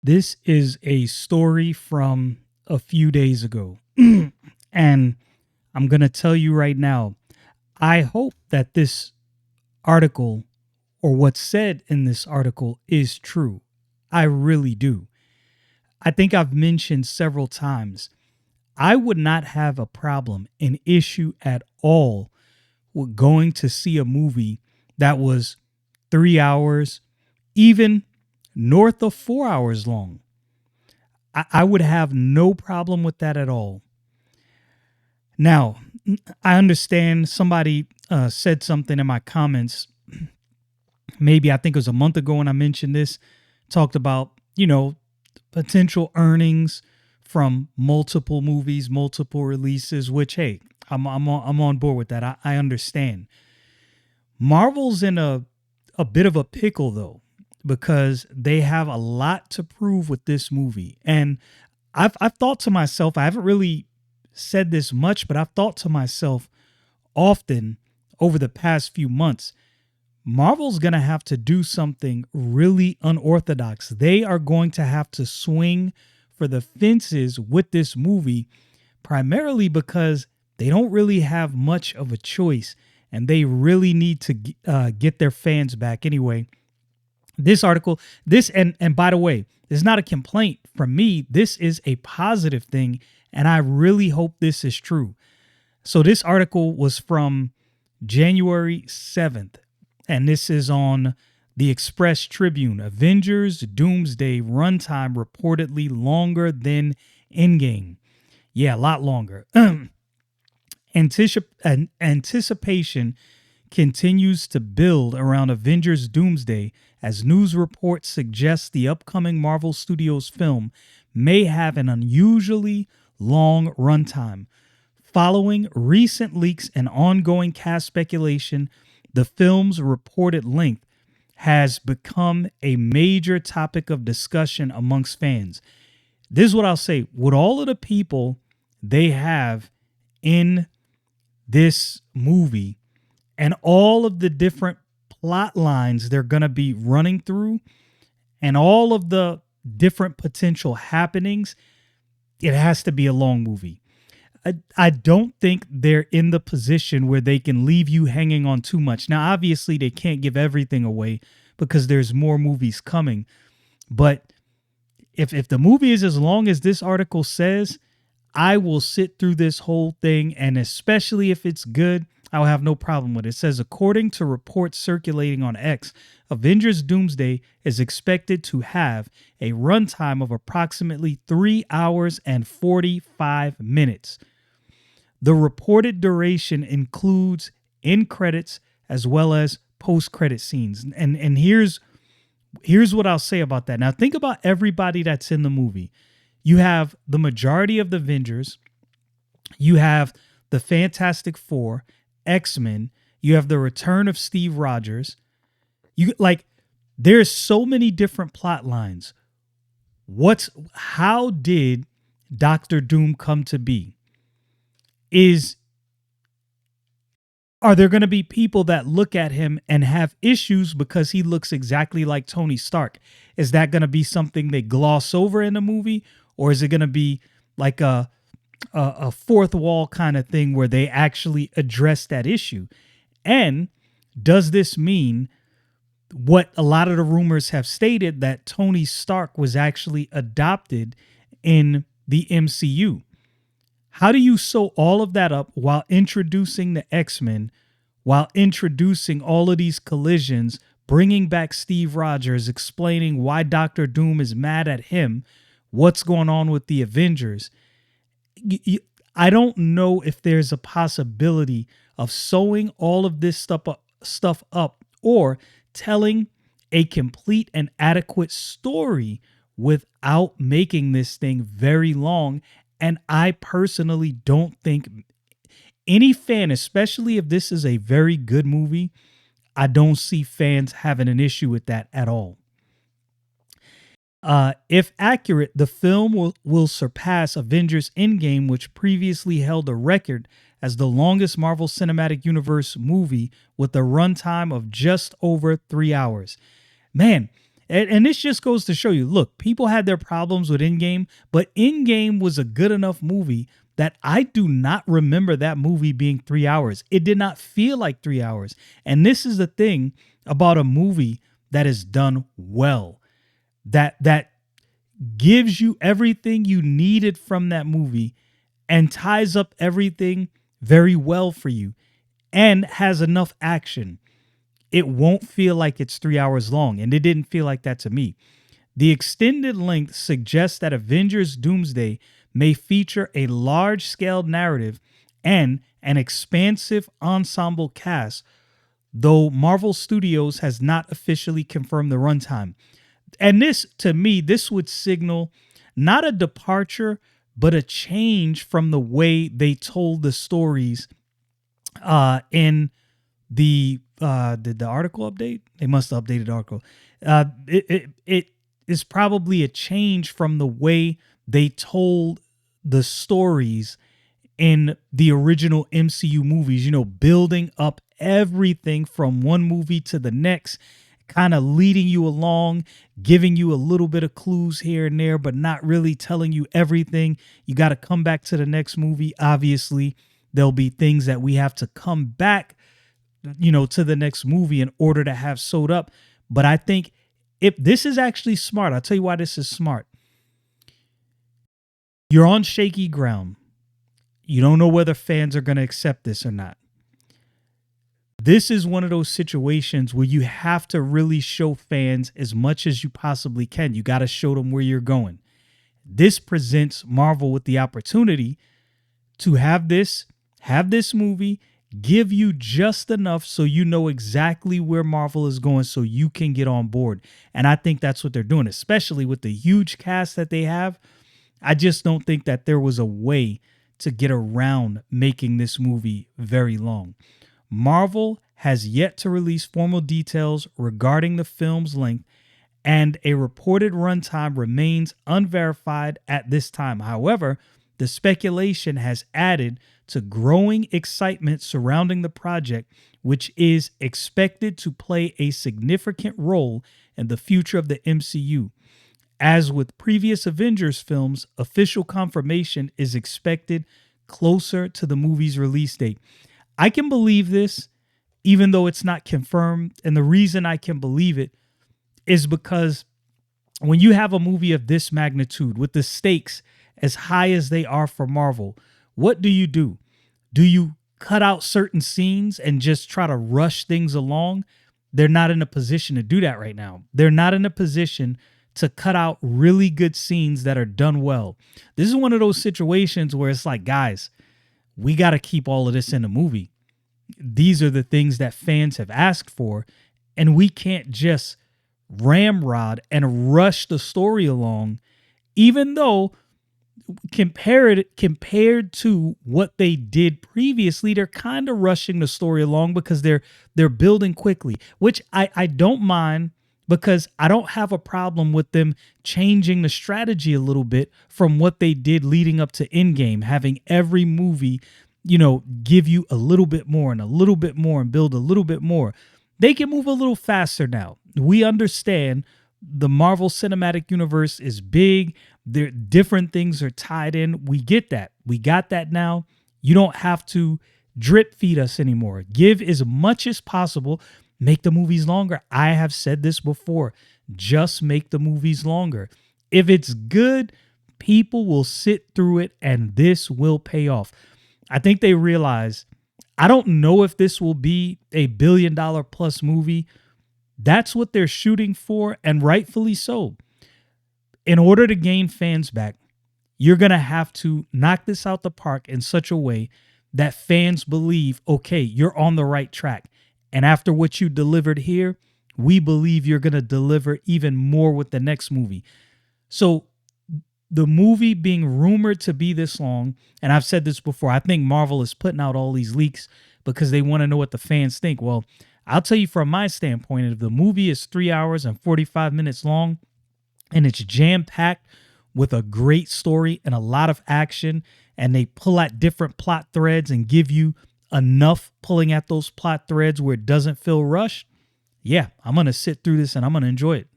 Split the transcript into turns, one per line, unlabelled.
This is a story from a few days ago. And I'm going to tell you right now, I hope that this article or what's said in this article is true. I really do. I think I've mentioned several times, I would not have a problem, an issue at all with going to see a movie that was 3 hours, even north of 4 hours long. I would have no problem with that at all. Now, I understand somebody said something in my comments. Maybe I think it was a month ago when I mentioned this, talked about, potential earnings from multiple movies, multiple releases, which, hey, I'm on board with that. I understand. Marvel's in a bit of a pickle, though, because they have a lot to prove with this movie. And I've thought to myself, I haven't really said this much, but I've thought to myself often over the past few months, Marvel's going to have to do something really unorthodox. They are going to have to swing for the fences with this movie, primarily because they don't really have much of a choice and they really need to get their fans back. Anyway, this article, and by the way, this is not a complaint from me. This is a positive thing, and I really hope this is true. So this article was from January 7th, and this is on the Express Tribune. Avengers Doomsday runtime reportedly longer than Endgame. Yeah, a lot longer. Anticipation continues to build around Avengers Doomsday as news reports suggest the upcoming Marvel Studios film may have an unusually long runtime. Following recent leaks and ongoing cast speculation, the film's reported length has become a major topic of discussion amongst fans. This is what I'll say. With all of the people they have in this movie and all of the different plot lines they're going to be running through and all of the different potential happenings, it has to be a long movie. I don't think they're in the position where they can leave you hanging on too much. Now, obviously, they can't give everything away because there's more movies coming. But if the movie is as long as this article says, I will sit through this whole thing. And especially if it's good, I'll have no problem with it. It says, according to reports circulating on X, Avengers Doomsday is expected to have a runtime of approximately 3 hours and 45 minutes. The reported duration includes end credits as well as post-credit scenes. And here's what I'll say about that. Now, think about everybody that's in the movie. You have the majority of the Avengers. You have the Fantastic Four, X-Men. You have the return of Steve Rogers. There's so many different plot lines. How did Doctor Doom come to be? Are there going to be people that look at him and have issues because he looks exactly like Tony Stark? Is that going to be something they gloss over in the movie? Or is it going to be like a fourth wall kind of thing where they actually address that issue? And does this mean what a lot of the rumors have stated, that Tony Stark was actually adopted in the MCU? How do you sew all of that up while introducing the X-Men, while introducing all of these collisions, bringing back Steve Rogers, explaining why Doctor Doom is mad at him, what's going on with the Avengers? I don't know if there's a possibility of sewing all of this stuff up or telling a complete and adequate story without making this thing very long. And I personally don't think any fan, especially if this is a very good movie, I don't see fans having an issue with that at all. If accurate, the film will surpass Avengers Endgame, which previously held a record as the longest Marvel Cinematic Universe movie with a runtime of just over 3 hours. Man, And this just goes to show you, look, people had their problems with Endgame, but Endgame was a good enough movie that I do not remember that movie being 3 hours. It did not feel like 3 hours. And this is the thing about a movie that is done well, that gives you everything you needed from that movie and ties up everything very well for you and has enough action. It won't feel like it's 3 hours long. And it didn't feel like that to me. The extended length suggests that Avengers Doomsday may feature a large scale narrative and an expansive ensemble cast, though Marvel Studios has not officially confirmed the runtime. And this, to me, this would signal not a departure, but a change from the way they told the stories in the did the article update? They must have updated the article. It is probably a change from the way they told the stories in the original MCU movies, building up everything from one movie to the next, kind of leading you along, giving you a little bit of clues here and there, but not really telling you everything. You got to come back to the next movie. Obviously, there'll be things that we have to come back, to the next movie in order to have sewed up. But I think if this is actually smart, I'll tell you why this is smart. You're on shaky ground. You don't know whether fans are going to accept this or not. This is one of those situations where you have to really show fans as much as you possibly can. You got to show them where you're going. This presents Marvel with the opportunity to have this movie give you just enough so you know exactly where Marvel is going so you can get on board. And I think that's what they're doing, especially with the huge cast that they have. I just don't think that there was a way to get around making this movie very long. Marvel has yet to release formal details regarding the film's length, and a reported runtime remains unverified at this time. However, the speculation has added to growing excitement surrounding the project, which is expected to play a significant role in the future of the MCU. As with previous Avengers films, official confirmation is expected closer to the movie's release date. I can believe this, even though it's not confirmed. And the reason I can believe it is because when you have a movie of this magnitude, with the stakes as high as they are for Marvel, what do? Do you cut out certain scenes and just try to rush things along? They're not in a position to do that right now. They're not in a position to cut out really good scenes that are done well. This is one of those situations where it's like, guys, we got to keep all of this in the movie. These are the things that fans have asked for, and we can't just ramrod and rush the story along, even though compared to what they did previously, they're kind of rushing the story along because they're building quickly, which I don't mind, because I don't have a problem with them changing the strategy a little bit from what they did leading up to Endgame, having every movie, give you a little bit more and a little bit more and build a little bit more. They can move a little faster now. We understand the Marvel Cinematic Universe is big. There, different things are tied in. We get that. We got that now. You don't have to drip feed us anymore. Give as much as possible. Make the movies longer. I have said this before. Just make the movies longer. If it's good, people will sit through it and this will pay off. I think they realize, I don't know if this will be a $1 billion plus movie. That's what they're shooting for, and rightfully so. In order to gain fans back, you're going to have to knock this out the park in such a way that fans believe, okay, you're on the right track. And after what you delivered here, we believe you're going to deliver even more with the next movie. So the movie being rumored to be this long, and I've said this before, I think Marvel is putting out all these leaks because they want to know what the fans think. Well, I'll tell you from my standpoint, if the movie is 3 hours and 45 minutes long and it's jam-packed with a great story and a lot of action, and they pull at different plot threads and give you enough pulling at those plot threads where it doesn't feel rushed, yeah, I'm going to sit through this and I'm going to enjoy it.